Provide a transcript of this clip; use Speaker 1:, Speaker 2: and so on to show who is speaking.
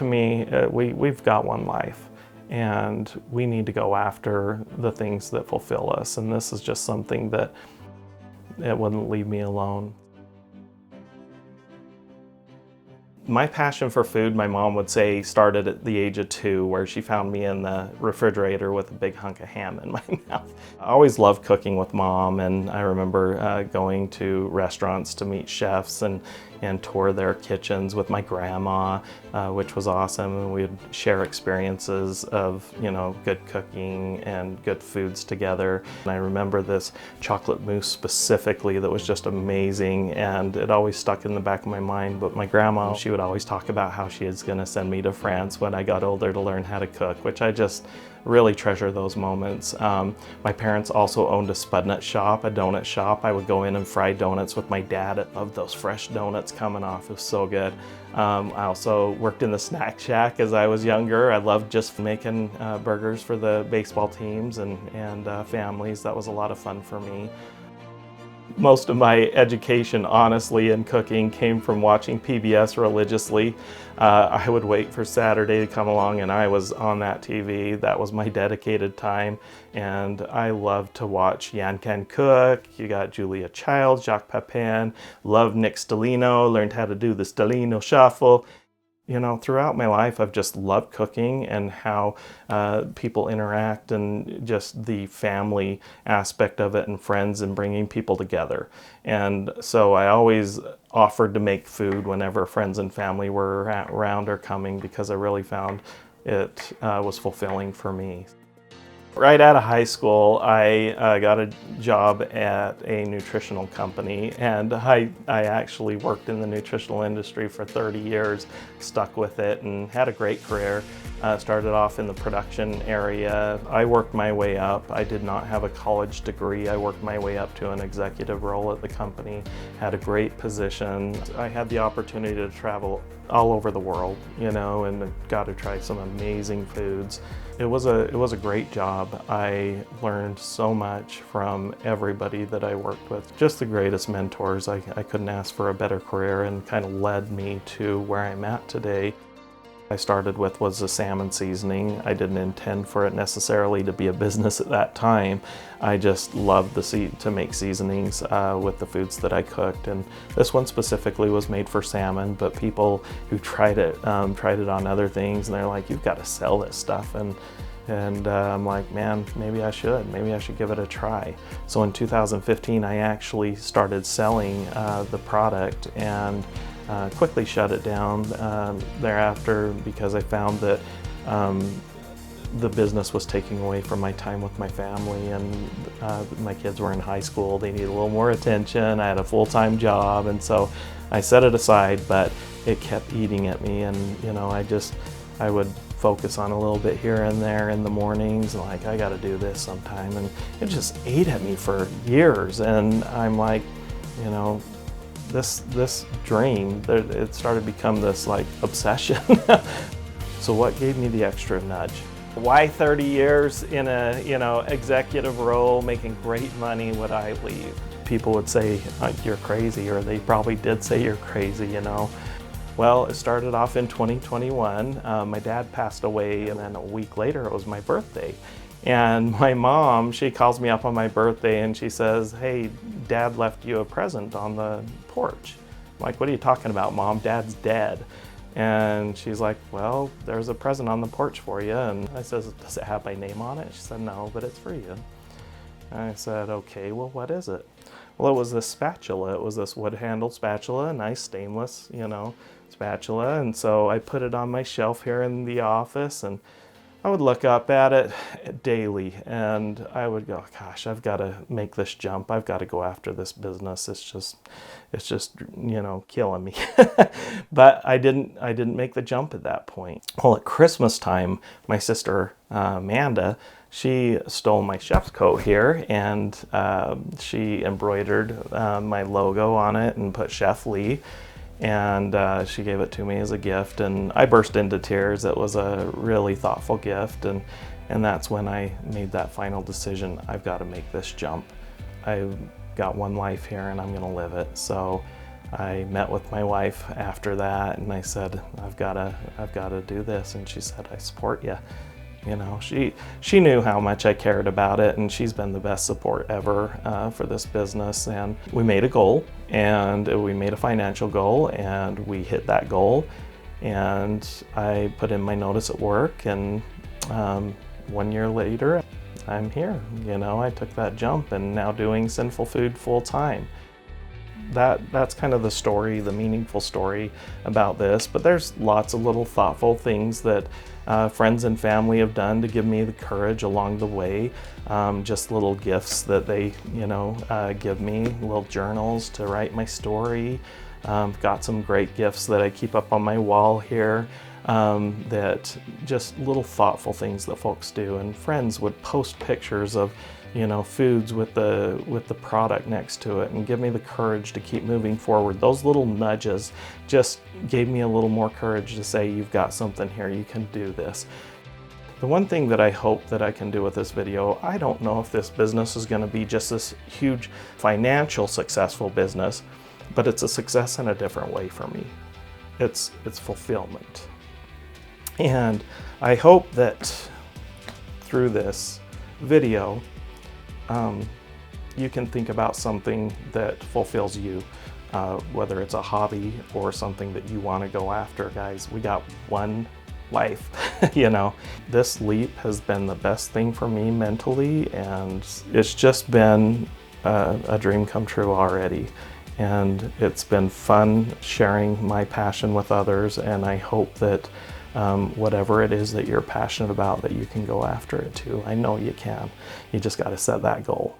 Speaker 1: to me, we've got one life, and we need to go after the things that fulfill us. And this is just something that it wouldn't leave me alone. My passion for food, my mom would say, started at the age of 2, where she found me in the refrigerator with a big hunk of ham in my mouth. I always loved cooking with Mom, and I remember going to restaurants to meet chefs and tour their kitchens with my grandma, which was awesome. And we'd share experiences of, good cooking and good foods together. And I remember this chocolate mousse specifically that was just amazing, and it always stuck in the back of my mind. But my grandma, she would always talk about how she was gonna send me to France when I got older to learn how to cook, which I just really treasure those moments. My parents also owned a spudnut shop, a donut shop. I would go in and fry donuts with my dad. I loved those fresh donuts coming off. It was so good. I also worked in the snack shack as I was younger. I loved just making burgers for the baseball teams and families. That was a lot of fun for me. Most of my education, honestly, in cooking came from watching PBS religiously. I would wait for Saturday to come along and I was on that TV. That was my dedicated time. And I loved to watch Yan Can Cook. You got Julia Child, Jacques Pepin, loved Nick Stellino, learned how to do the Stellino shuffle. Throughout my life, I've just loved cooking and how people interact and just the family aspect of it and friends and bringing people together. And so I always offered to make food whenever friends and family were around or coming, because I really found it was fulfilling for me. Right out of high school, I got a job at a nutritional company, and I actually worked in the nutritional industry for 30 years, stuck with it, and had a great career. Started off in the production area. I worked my way up. I did not have a college degree. I worked my way up to an executive role at the company, had a great position. I had the opportunity to travel all over the world, and got to try some amazing foods. It was a great job. I learned so much from everybody that I worked with. Just the greatest mentors. I couldn't ask for a better career, and kind of led me to where I'm at today. I started with was a salmon seasoning. I didn't intend for it necessarily to be a business at that time. I just loved to make seasonings with the foods that I cooked, and this one specifically was made for salmon. But people who tried it on other things, and they're like, "You've got to sell this stuff." And I'm like, man, maybe I should give it a try. So in 2015, I actually started selling the product, and quickly shut it down thereafter, because I found that the business was taking away from my time with my family, and my kids were in high school. They needed a little more attention. I had a full-time job, and so I set it aside, but it kept eating at me. And I would focus on a little bit here and there in the mornings, like, I got to do this sometime, and it just ate at me for years. And I'm like, this dream, it started to become this like obsession. So what gave me the extra nudge? Why 30 years in a executive role making great money would I leave? People would say, you're crazy, or they probably did say you're crazy, Well, it started off in 2021. My dad passed away, and then a week later it was my birthday. And my mom, she calls me up on my birthday and she says, "Hey, Dad left you a present on the porch." I'm like, "What are you talking about, Mom? Dad's dead." And she's like, "Well, there's a present on the porch for you." And I says, "Does it have my name on it?" She said, "No, but it's for you." And I said, "Okay, well, what is it?" Well, it was this spatula. It was this wood-handled spatula, a nice stainless, spatula. And so I put it on my shelf here in the office, and I would look up at it daily, and I would go, "Gosh, I've got to make this jump. I've got to go after this business. It's just killing me." But I didn't make the jump at that point. Well, at Christmas time, my sister Amanda, she stole my chef's coat here, and she embroidered my logo on it and put Chef Lee. And she gave it to me as a gift, and I burst into tears. It was a really thoughtful gift, and that's when I made that final decision. I've got to make this jump. I've got one life here, and I'm going to live it. So I met with my wife after that, and I said, I've got to do this. And she said, I support you. You know, she knew how much I cared about it, and she's been the best support ever for this business. And we made a goal, and we made a financial goal, and we hit that goal. And I put in my notice at work, and 1 year later, I'm here. You know, I took that jump and now doing Sinful Food full time. That's kind of the story, the meaningful story about this, but there's lots of little thoughtful things that friends and family have done to give me the courage along the way. Just little gifts that they, you know, give me, little journals to write my story. Got some great gifts that I keep up on my wall here. That just little thoughtful things that folks do, and friends would post pictures of, you know, foods with the product next to it and give me the courage to keep moving forward. Those little nudges just gave me a little more courage to say, you've got something here, you can do this. The one thing that I hope that I can do with this video, I don't know if this business is going to be just this huge financial successful business, but it's a success in a different way for me. It's fulfillment. And I hope that through this video, you can think about something that fulfills you, whether it's a hobby or something that you want to go after. Guys, we got one life. You know, this leap has been the best thing for me mentally, and it's just been a dream come true already. And it's been fun sharing my passion with others, and I hope that whatever it is that you're passionate about, that you can go after it too. I know you can. You just got to set that goal.